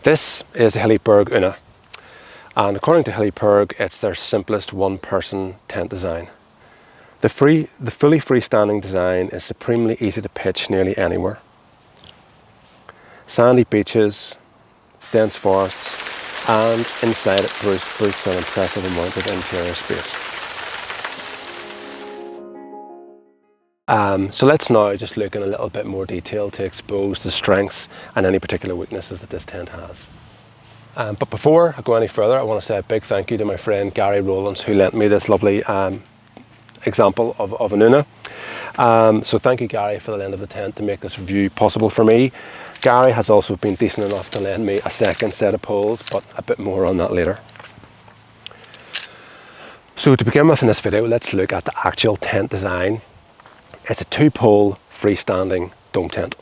This is the Hilleberg Unna, and according to Hilleberg, it's their simplest one-person tent design. The fully freestanding design is supremely easy to pitch nearly anywhere. Sandy beaches, dense forests, and inside it boasts an impressive amount of interior space. So let's now just look in a little bit more detail to expose the strengths and any particular weaknesses that this tent has. But before I go any further, I want to say a big thank you to my friend Gary Rowlands, who lent me this lovely example of an Unna. So thank you, Gary, for the lend of the tent to make this review possible for me. Gary has also been decent enough to lend me a second set of poles, but a bit more on that later. So to begin with in this video, let's look at the actual tent design. It's a 2-pole freestanding dome tent.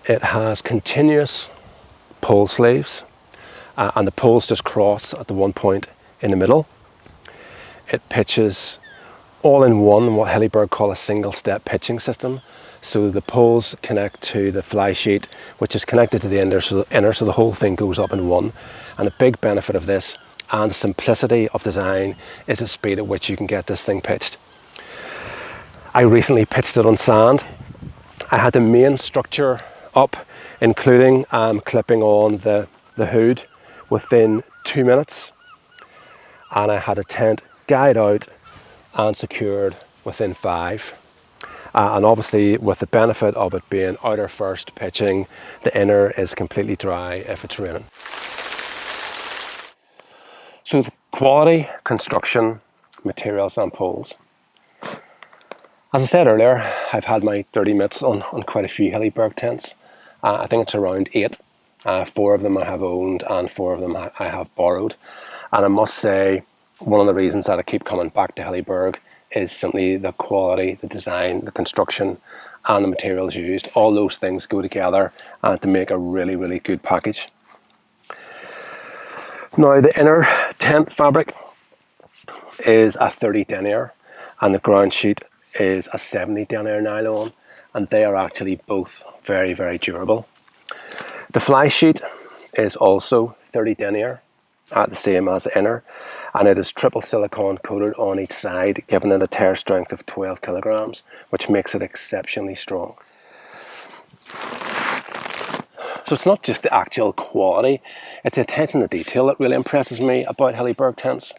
It has continuous pole sleeves, and the poles just cross at the one point in the middle. It pitches all in one, what Hilleberg call a single step pitching system. So the poles connect to the fly sheet, which is connected to the inner, so the whole thing goes up in one. And a big benefit of this and the simplicity of design is the speed at which you can get this thing pitched. I recently pitched it on sand. I had the main structure up, including clipping on the hood within 2 minutes. And I had a tent guyed out and secured within 5. And obviously with the benefit of it being outer first pitching, the inner is completely dry if it's raining. So the quality, construction, materials and poles. As I said earlier, I've had my dirty mitts on quite a few Hilleberg tents. I think it's around 8. 4 of them I have owned and 4 of them I have borrowed. And I must say, one of the reasons that I keep coming back to Hilleberg is simply the quality, the design, the construction and the materials used. All those things go together to make a really, really good package. Now the inner tent fabric is a 30 denier and the ground sheet is a 70 denier nylon, and they are actually both very, very durable. The fly sheet is also 30 denier, the same as the inner, and it is triple silicone coated on each side, giving it a tear strength of 12 kilograms, which makes it exceptionally strong. So it's not just the actual quality, it's the attention to detail that really impresses me about Hilleberg tents.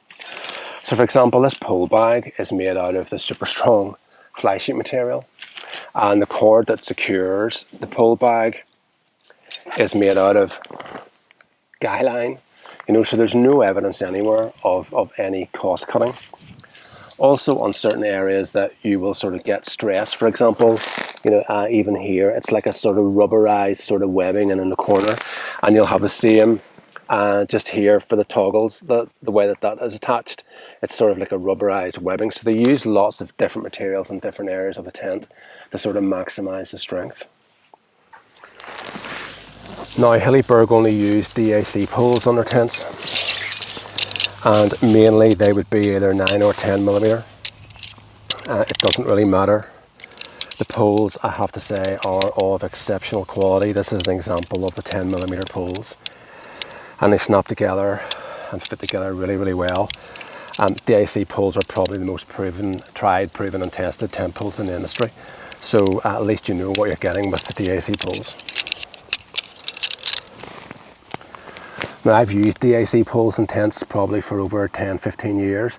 So for example, this pole bag is made out of the super strong fly sheet material, and the cord that secures the pole bag is made out of guy line. So there's no evidence anywhere of any cost cutting. Also on certain areas that you will sort of get stress, for example, even here, it's like a sort of rubberized sort of webbing in the corner, and you'll have the same just here for the toggles, the way that is attached. It's sort of like a rubberized webbing. So they use lots of different materials in different areas of the tent to sort of maximize the strength. Now Hilleberg only use DAC poles on their tents, and mainly they would be either 9 or 10 millimeter. It doesn't really matter. The poles, I have to say, are of exceptional quality. This is an example of the 10 millimeter poles, and they snap together and fit together really, really well. DAC poles are probably the most tried, proven and tested tent poles in the industry. So at least you know what you're getting with the DAC poles. Now I've used DAC poles in tents probably for over 10-15 years,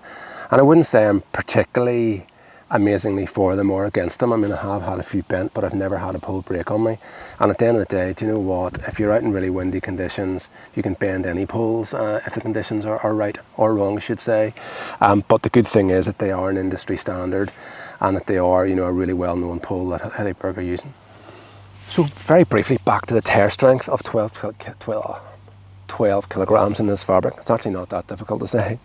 and I wouldn't say I'm particularly amazingly for them or against them. I mean, I have had a few bent, but I've never had a pole break on me. And at the end of the day, do you know what? If you're out in really windy conditions, you can bend any poles if the conditions are right or wrong, I should say. But the good thing is that they are an industry standard, and that they are, a really well-known pole that Hilleberg are using. So very briefly, back to the tear strength of 12 kilograms in this fabric. It's actually not that difficult to say.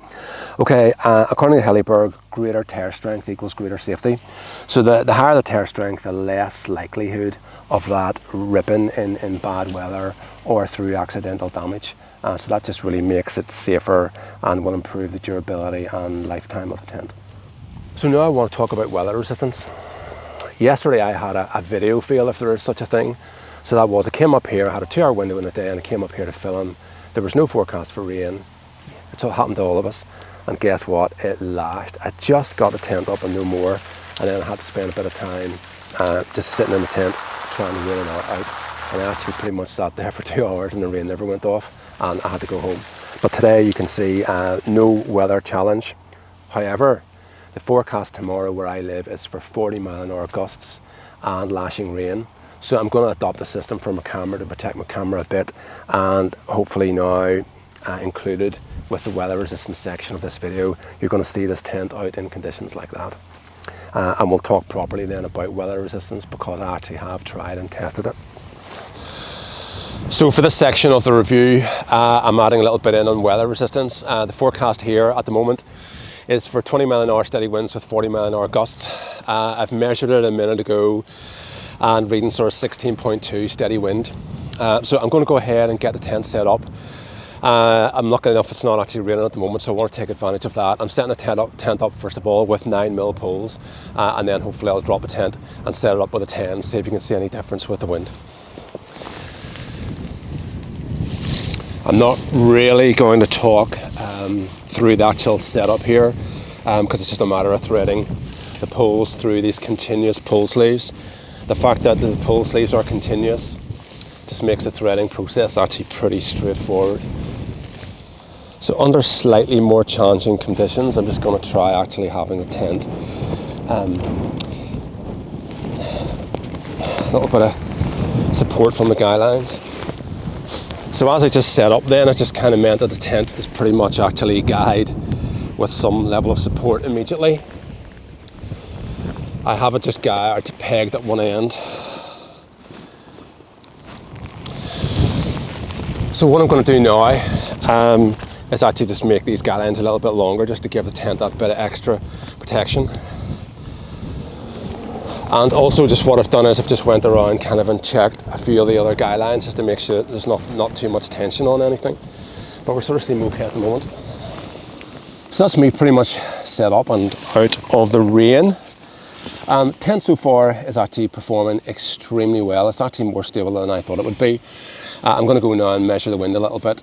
Okay, according to Hilleberg, greater tear strength equals greater safety. So the higher the tear strength, the less likelihood of that ripping in bad weather or through accidental damage. So that just really makes it safer and will improve the durability and lifetime of the tent. So now I want to talk about weather resistance. Yesterday I had a video fail, if there is such a thing. So that was, I came up here, I had a 2-hour window in the day, and I came up here to film. There was no forecast for rain. It's what happened to all of us. And guess what? It lashed. I just got the tent up and no more. And then I had to spend a bit of time just sitting in the tent, trying to rain it out. And I actually pretty much sat there for 2 hours and the rain never went off. And I had to go home. But today you can see no weather challenge. However, the forecast tomorrow where I live is for 40-mile-an-hour gusts and lashing rain. So I'm going to adopt a system for my camera to protect my camera a bit, and hopefully now included with the weather resistance section of this video, you're going to see this tent out in conditions like that. And we'll talk properly then about weather resistance, because I actually have tried and tested it. So for this section of the review, I'm adding a little bit in on weather resistance. The forecast here at the moment is for 20-mile-an-hour steady winds with 40-mile-an-hour gusts. I've measured it a minute ago and reading sort of 16.2 steady wind. So I'm going to go ahead and get the tent set up. I'm lucky enough it's not actually raining at the moment, so I want to take advantage of that. I'm setting the tent up first of all with 9mm poles, and then hopefully I'll drop a tent and set it up with a 10, see if you can see any difference with the wind. I'm not really going to talk through the actual setup here, because it's just a matter of threading the poles through these continuous pole sleeves. The fact that the pole sleeves are continuous just makes the threading process actually pretty straightforward. So under slightly more challenging conditions, I'm just going to try actually having the tent a little bit of support from the guy lines. So as I just set up then, it just kind of meant that the tent is pretty much actually guyed with some level of support immediately. I have it just pegged at one end. So what I'm going to do now is actually just make these guy lines a little bit longer, just to give the tent that bit of extra protection. And also just what I've done is I've just went around kind of and checked a few of the other guy lines just to make sure there's not too much tension on anything. But we're sort of seeing okay at the moment. So that's me pretty much set up and out of the rain. Tent so far is actually performing extremely well. It's actually more stable than I thought it would be. I'm going to go now and measure the wind a little bit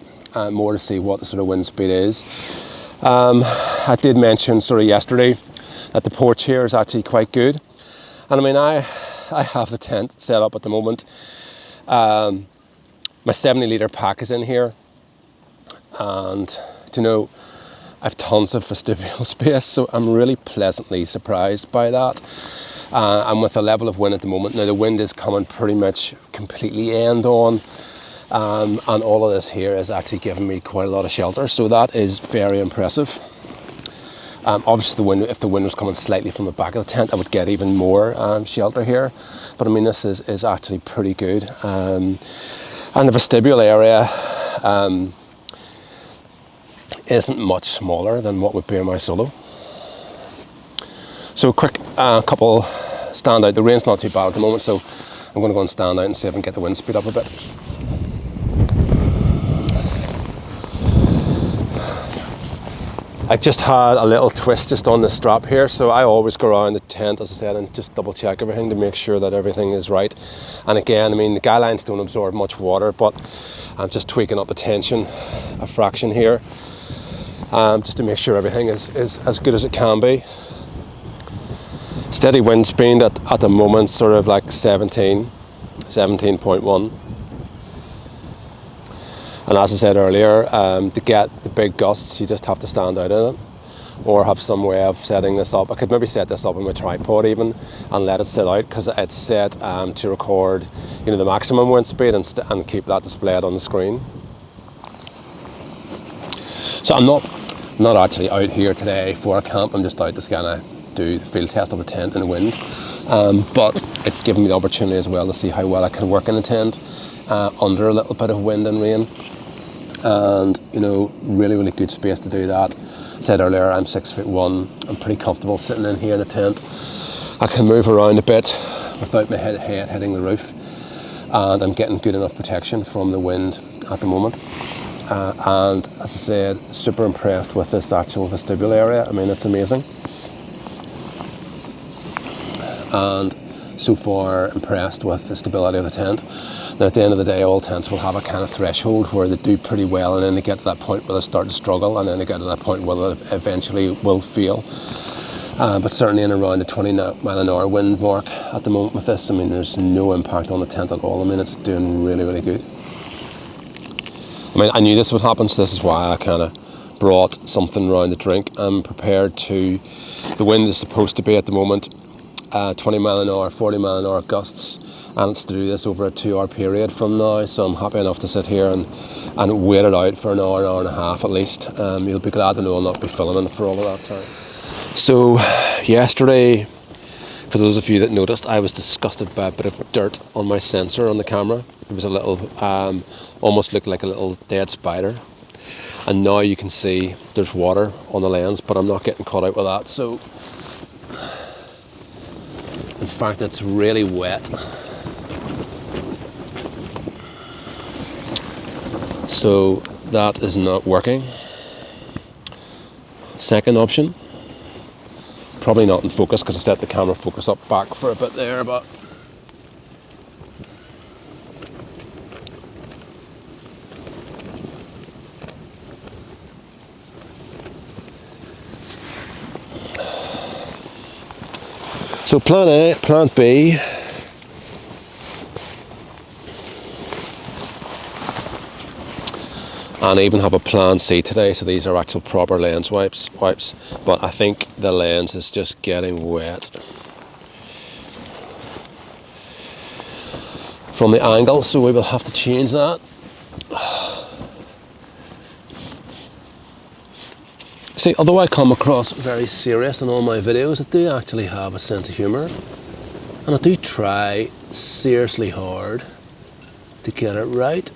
more to see what the sort of wind speed is. I did mention sort of yesterday that the porch here is actually quite good. And I mean, I have the tent set up at the moment. My 70-litre pack is in here. And, you know, I've tons of vestibule space, so I'm really pleasantly surprised by that. And with the level of wind at the moment, now the wind is coming pretty much completely end on, and all of this here is actually giving me quite a lot of shelter, so that is very impressive. Obviously, if the wind was coming slightly from the back of the tent, I would get even more shelter here. But I mean, this is actually pretty good. And the vestibule area isn't much smaller than what would be in my solo. So quick couple stand out. The rain's not too bad at the moment, so I'm going to go and stand out and see if I can get the wind speed up a bit. I just had a little twist just on the strap here, so I always go around the tent, as I said, and just double check everything to make sure that everything is right. And again, I mean, the guy lines don't absorb much water, but I'm just tweaking up the tension a fraction here, just to make sure everything is as good as it can be. Steady wind speed at the moment, sort of like 17.1. And as I said earlier, to get the big gusts, you just have to stand out in it, or have some way of setting this up. I could maybe set this up on my tripod even and let it sit out, because it's set to record, you know, the maximum wind speed and keep that displayed on the screen. So I'm not actually out here today for a camp. I'm just out to kind of do the field test of the tent in the wind. But it's given me the opportunity as well to see how well I can work in a tent under a little bit of wind and rain. And, you know, really good space to do that. I said earlier, I'm 6'1". I'm pretty comfortable sitting in here in a tent. I can move around a bit without my head hitting the roof, and I'm getting good enough protection from the wind at the moment. And as I said, super impressed with this actual vestibule area. I mean, it's amazing. And so far impressed with the stability of the tent. Now at the end of the day, all tents will have a kind of threshold where they do pretty well, and then they get to that point where they start to struggle, and then they get to that point where they eventually will fail. But certainly in around the 20 mile an hour wind mark at the moment with this, I mean, there's no impact on the tent at all. I mean, it's doing really, really good. I mean, I knew this would happen, so this is why I kind of brought something around to drink. I'm prepared to, the wind is supposed to be at the moment 20 mile an hour, 40 mile an hour gusts, and it's to do this over a 2 hour period from now, so I'm happy enough to sit here and wait it out for an hour and a half at least. You'll be glad to know I'll not be filming for all of that time. So yesterday, for those of you that noticed, I was disgusted by a bit of dirt on my sensor on the camera. It was a little, almost looked like a little dead spider. And now you can see there's water on the lens, but I'm not getting caught out with that. So, in fact, it's really wet. So that is not working. Second option. Probably not in focus because I set the camera focus up back for a bit there, but so plan A, plan B. And I even have a plan C today, so these are actual proper lens wipes, but I think the lens is just getting wet from the angle, so we will have to change that. See, although I come across very serious in all my videos, I do actually have a sense of humour, and I do try seriously hard to get it right.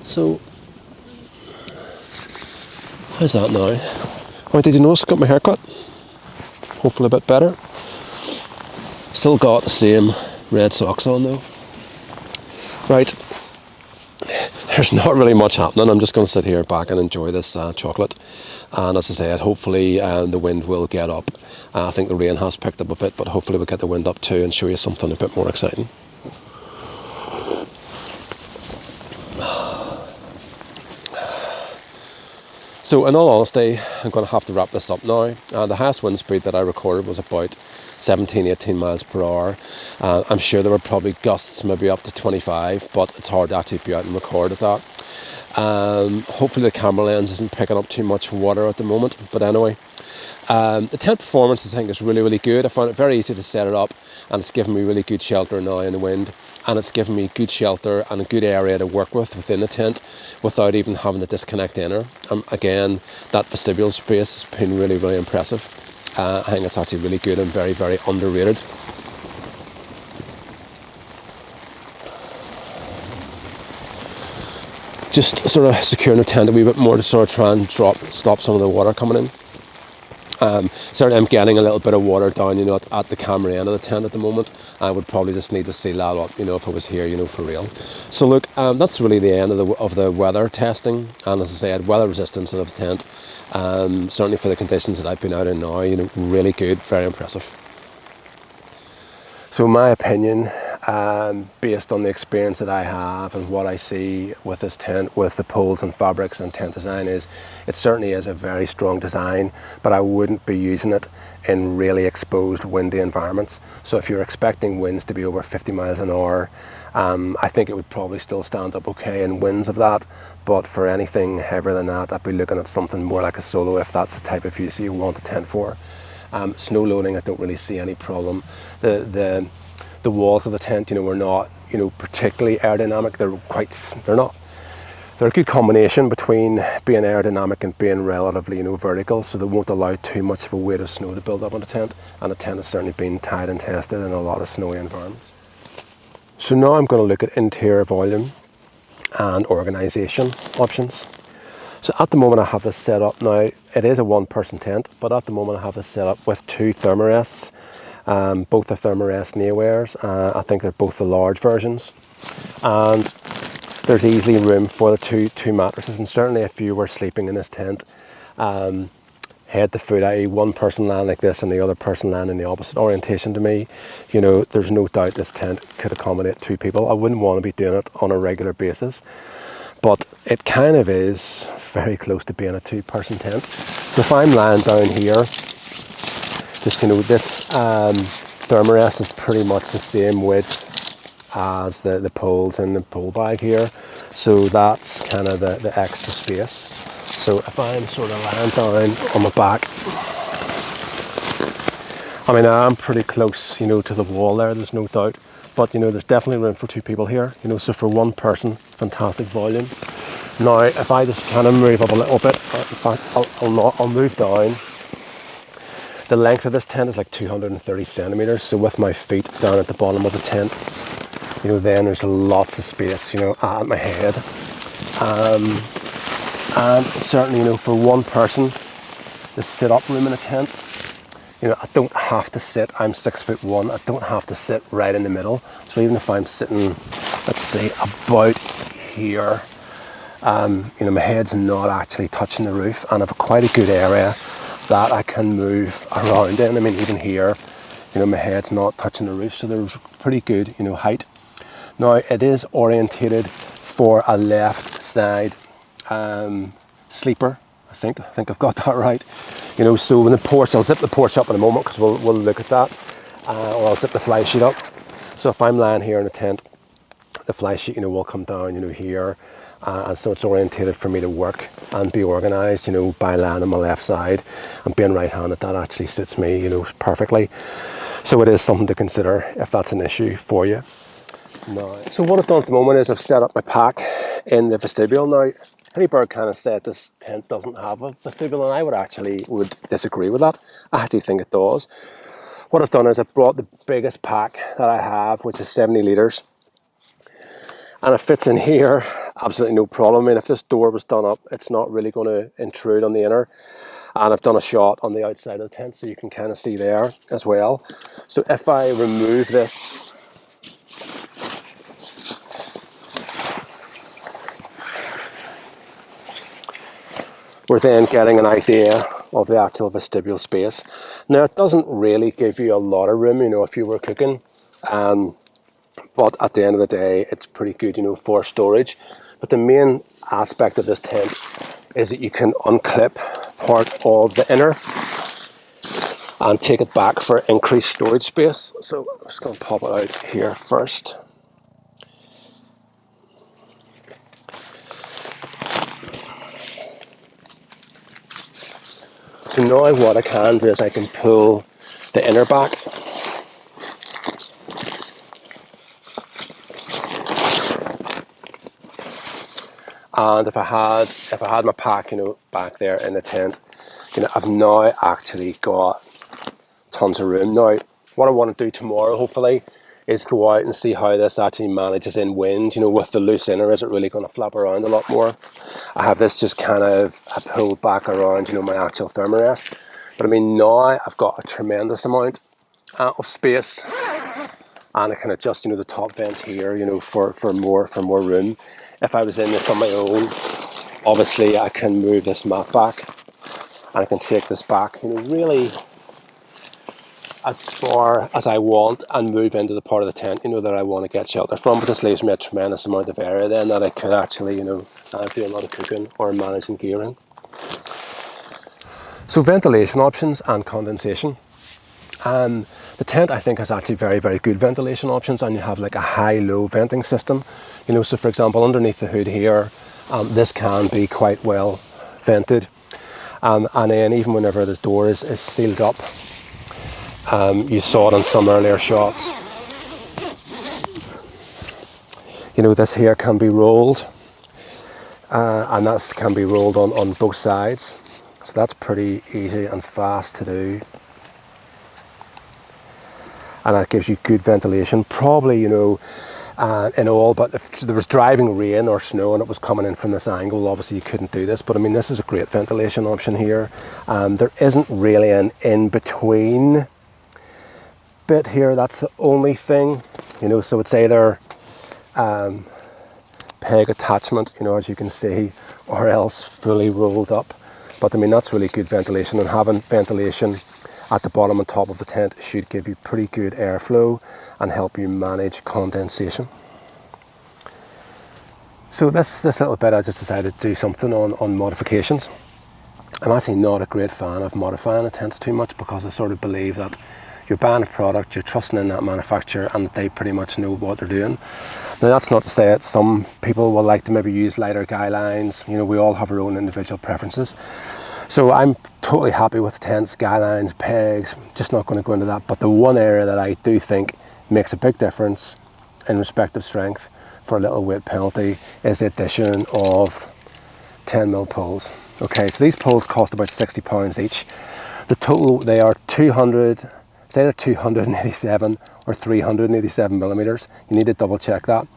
So, how's that now? Oh, did you notice I got my hair cut? Hopefully a bit better. Still got the same red socks on though. Right, there's not really much happening. I'm just going to sit here back and enjoy this chocolate. And as I said, hopefully the wind will get up. I think the rain has picked up a bit, but hopefully we'll get the wind up too and show you something a bit more exciting. So in all honesty, I'm going to have to wrap this up now. The highest wind speed that I recorded was about 17, 18 miles per hour. I'm sure there were probably gusts maybe up to 25, but it's hard to actually be out and record at that. Hopefully the camera lens isn't picking up too much water at the moment, but anyway. The tent performance I think is really, really good. I found it very easy to set it up, and it's given me really good shelter now in the wind. And it's given me good shelter and a good area to work with within the tent without even having to disconnect inner. Again, that vestibule space has been really, really impressive. I think it's actually really good and very, very underrated. Just sort of securing the tent a wee bit more to sort of try and stop some of the water coming in. Certainly I'm getting a little bit of water down, at the camera end of the tent at the moment. I would probably just need to seal that up, if I was here, for real. So look, that's really the end of the weather testing, and as I said, weather resistance of the tent. Certainly for the conditions that I've been out in now, really good, very impressive. So my opinion, based on the experience that I have and what I see with this tent, with the poles and fabrics and tent design, is it certainly is a very strong design, but I wouldn't be using it in really exposed windy environments. So if you're expecting winds to be over 50 miles an hour, I think it would probably still stand up okay in winds of that, but for anything heavier than that, I'd be looking at something more like a solo if that's the type of use you want a tent for. Snow loading, I don't really see any problem. The walls of the tent, were not, particularly aerodynamic. They're a good combination between being aerodynamic and being relatively, vertical, so they won't allow too much of a weight of snow to build up on the tent, and the tent has certainly been tried and tested in a lot of snowy environments. So now I'm going to look at interior volume and organisation options. So at the moment I have this set up now. It is a one-person tent, but at the moment I have this set up with 2 thermarests. Both are thermarest Neowares. I think they're both the large versions. And there's easily room for the two mattresses, and certainly if you were sleeping in this tent, head to foot, i.e. one person lying like this and the other person lying in the opposite orientation to me, you know, there's no doubt this tent could accommodate 2 people. I wouldn't want to be doing it on a regular basis, but it kind of is very close to being a 2-person tent. So if I'm lying down here, just, you know, this thermarest is pretty much the same width as the poles in the pole bag here, so that's kind of the extra space. So if I'm sort of lying down on my back, I mean, I'm pretty close, you know, to the wall there, there's no doubt, but you know, there's definitely room for 2 people here, you know, so for 1 person, fantastic volume. Now if I just kind of move up a little bit, in fact I'll move down. The length of this tent is like 230 centimeters, so with my feet down at the bottom of the tent, you know, then there's lots of space, you know, at my head. And certainly, you know, for 1 person, the sit-up room in a tent, you know, I don't have to sit, I'm 6'1", I don't have to sit right in the middle. So even if I'm sitting, let's say, about here, you know, my head's not actually touching the roof, and I've quite a good area that I can move around in. I mean, even here, you know, my head's not touching the roof, so there's pretty good, you know, height. Now, it is orientated for a left side sleeper. I think I've got that right. You know, so when the porch, I'll zip the porch up in a moment because we'll look at that, or I'll zip the fly sheet up. So if I'm lying here in the tent, the fly sheet, you know, will come down, you know, here, and so it's orientated for me to work and be organised, you know, by lying on my left side, and being right-handed, that actually suits me, you know, perfectly. So it is something to consider if that's an issue for you. Now, so what I've done at the moment is I've set up my pack in the vestibule. Now, Hilleberg kind of said this tent doesn't have a vestibule, and I would disagree with that. I actually think it does. What I've done is I've brought the biggest pack that I have, which is 70 litres, and it fits in here, absolutely no problem. I mean, if this door was done up, it's not really going to intrude on the inner. And I've done a shot on the outside of the tent, so you can kind of see there as well. So if I remove this, we're then getting an idea of the actual vestibule space. Now, it doesn't really give you a lot of room, you know, if you were cooking, but at the end of the day, it's pretty good, you know, for storage. But the main aspect of this tent is that you can unclip part of the inner and take it back for increased storage space. So I'm just going to pop it out here first. So now what I can do is I can pull the inner back, and if I had my pack, you know, back there in the tent, you know, I've now actually got tons of room. Now, what I want to do tomorrow, hopefully, is go out and see how this actually manages in wind. You know, with the loose inner, is it really going to flap around a lot more? I have this just kind of pulled back around, you know, my actual thermarest. But I mean, now I've got a tremendous amount of space, and I can adjust, you know, the top vent here, you know, for more room. If I was in this on my own, obviously I can move this mat back, and I can take this back, you know, really as far as I want, and move into the part of the tent, you know, that I want to get shelter from. But this leaves me a tremendous amount of area then that I could actually, you know, do a lot of cooking or managing gearing. So ventilation options and condensation. The tent, I think, has actually very, very good ventilation options, and you have like a high-low venting system. You know, so for example, underneath the hood here, this can be quite well vented. And then even whenever the door is sealed up, you saw it on some earlier shots. You know, this here can be rolled, and that can be rolled on both sides. So that's pretty easy and fast to do. And that gives you good ventilation. Probably, you know, in all, but if there was driving rain or snow and it was coming in from this angle, obviously you couldn't do this. But I mean, this is a great ventilation option here. There isn't really an in-between bit here. That's the only thing, you know, so it's either peg attachment, you know, as you can see, or else fully rolled up. But I mean, that's really good ventilation, and having ventilation at the bottom and top of the tent should give you pretty good airflow and help you manage condensation. So this little bit, I just decided to do something on modifications. I'm actually not a great fan of modifying the tents too much, because I sort of believe that you're buying a product, you're trusting in that manufacturer, and that they pretty much know what they're doing. Now, that's not to say that some people will like to maybe use lighter guy lines. You know, we all have our own individual preferences. So I'm totally happy with the tents, guy lines, pegs, just not going to go into that. But the one area that I do think makes a big difference in respect of strength for a little weight penalty is the addition of 10mm poles. Okay, so these poles cost about £60 each. The total, they are 200, it's either 287 or 387 millimeters. You need to double check that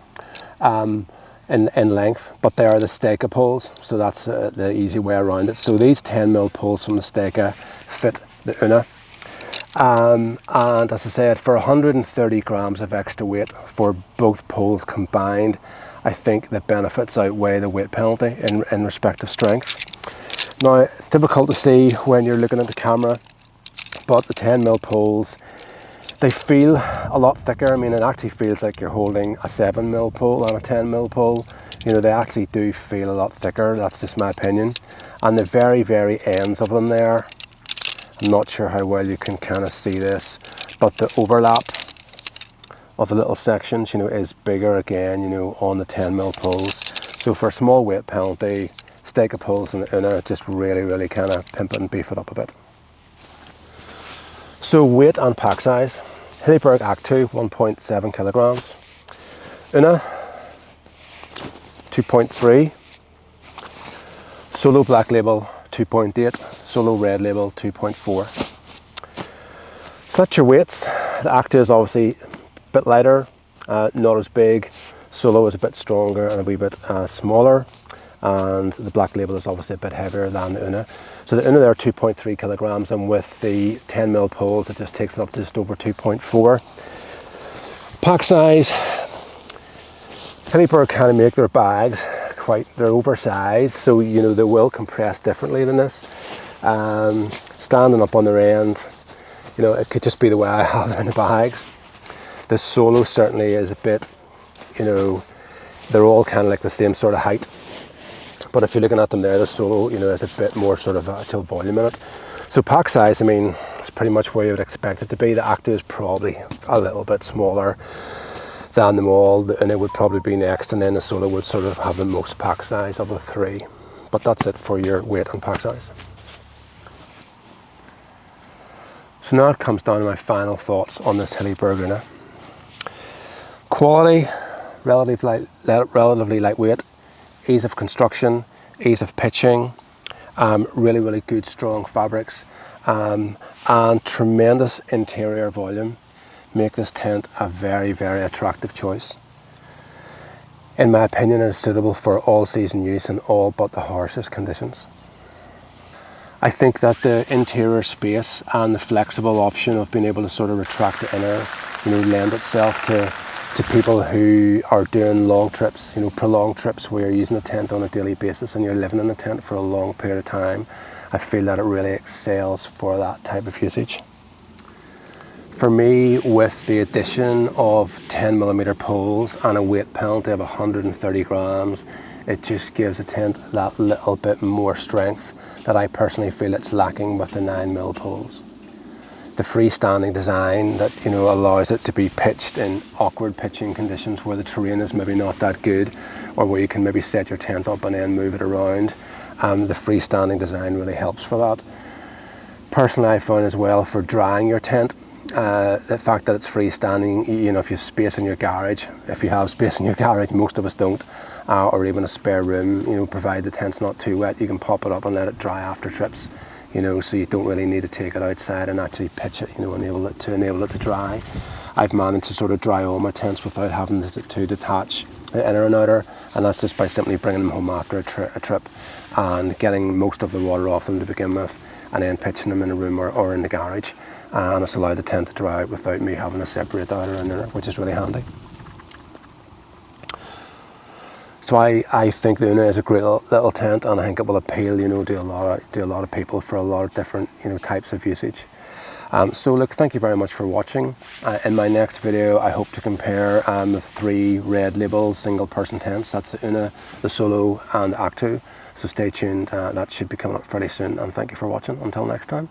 in length, but they are the Steka poles, so that's the easy way around it. So these 10mm poles from the Steka fit the Unna. And as I said, for 130 grams of extra weight for both poles combined, I think the benefits outweigh the weight penalty in respect of strength. Now, it's difficult to see when you're looking at the camera, but the 10mm poles, they feel a lot thicker. I mean, it actually feels like you're holding a 7mm pole and a 10mm pole. You know, they actually do feel a lot thicker. That's just my opinion. And the very, very ends of them there, I'm not sure how well you can kind of see this, but the overlap of the little sections, you know, is bigger again, you know, on the 10mm poles. So for a small weight penalty, Steka poles and the Unna just really, really kind of pimp it and beef it up a bit. So weight and pack size: Hilleberg Act 2, 1.7 kilograms. Unna, 2.3. Solo Black Label, 2.8. Solo Red Label, 2.4. So that's your weights. The Act 2 is obviously a bit lighter, not as big. Solo is a bit stronger and a wee bit smaller. And the Black Label is obviously a bit heavier than the Unna. So the Unna there are 2.3 kilograms, and with the 10mm poles it just takes it up to just over 2.4. Pack size: Hilleberg kind of make their bags they're oversized, so you know they will compress differently than this. Standing up on their end, you know, it could just be the way I have them in the bags. The Solo certainly is a bit, you know, they're all kind of like the same sort of height. But if you're looking at them there, the Solo, you know, has a bit more sort of actual volume in it. So pack size, I mean, it's pretty much where you would expect it to be. The Act 2 is probably a little bit smaller than them all, and it would probably be next, and then the Solo would sort of have the most pack size of the three. But that's it for your weight and pack size. So now it comes down to my final thoughts on this Hilleberg Unna. Quality, relatively lightweight. Ease of construction, ease of pitching, really, really good strong fabrics, and tremendous interior volume make this tent a very, very attractive choice. In my opinion, it is suitable for all season use in all but the harshest conditions. I think that the interior space and the flexible option of being able to sort of retract the inner, you know, lend itself to people who are doing long trips, you know, prolonged trips where you're using a tent on a daily basis and you're living in a tent for a long period of time. I feel that it really excels for that type of usage. For me, with the addition of 10mm poles and a weight penalty of 130 grams, it just gives the tent that little bit more strength that I personally feel it's lacking with the 9mm poles. The freestanding design that, you know, allows it to be pitched in awkward pitching conditions where the terrain is maybe not that good, or where you can maybe set your tent up and then move it around. The freestanding design really helps for that. Personally, I found as well for drying your tent, the fact that it's freestanding, you know, if you have space in your garage, most of us don't, or even a spare room, you know, provided the tent's not too wet, you can pop it up and let it dry after trips. You know, so you don't really need to take it outside and actually pitch it, you know, enable it to dry. I've managed to sort of dry all my tents without having to detach the inner and outer, and that's just by simply bringing them home after a trip and getting most of the water off them to begin with, and then pitching them in a room or in the garage, and it's allowed the tent to dry out without me having to separate the outer and inner, which is really handy. So I think the Unna is a great little tent, and I think it will appeal, you know, to a lot of people for a lot of different, you know, types of usage. So look, thank you very much for watching. In my next video, I hope to compare the 3 red label single person tents. That's the Unna, the Solo and the Actu. So stay tuned, that should be coming up fairly soon, and thank you for watching. Until next time.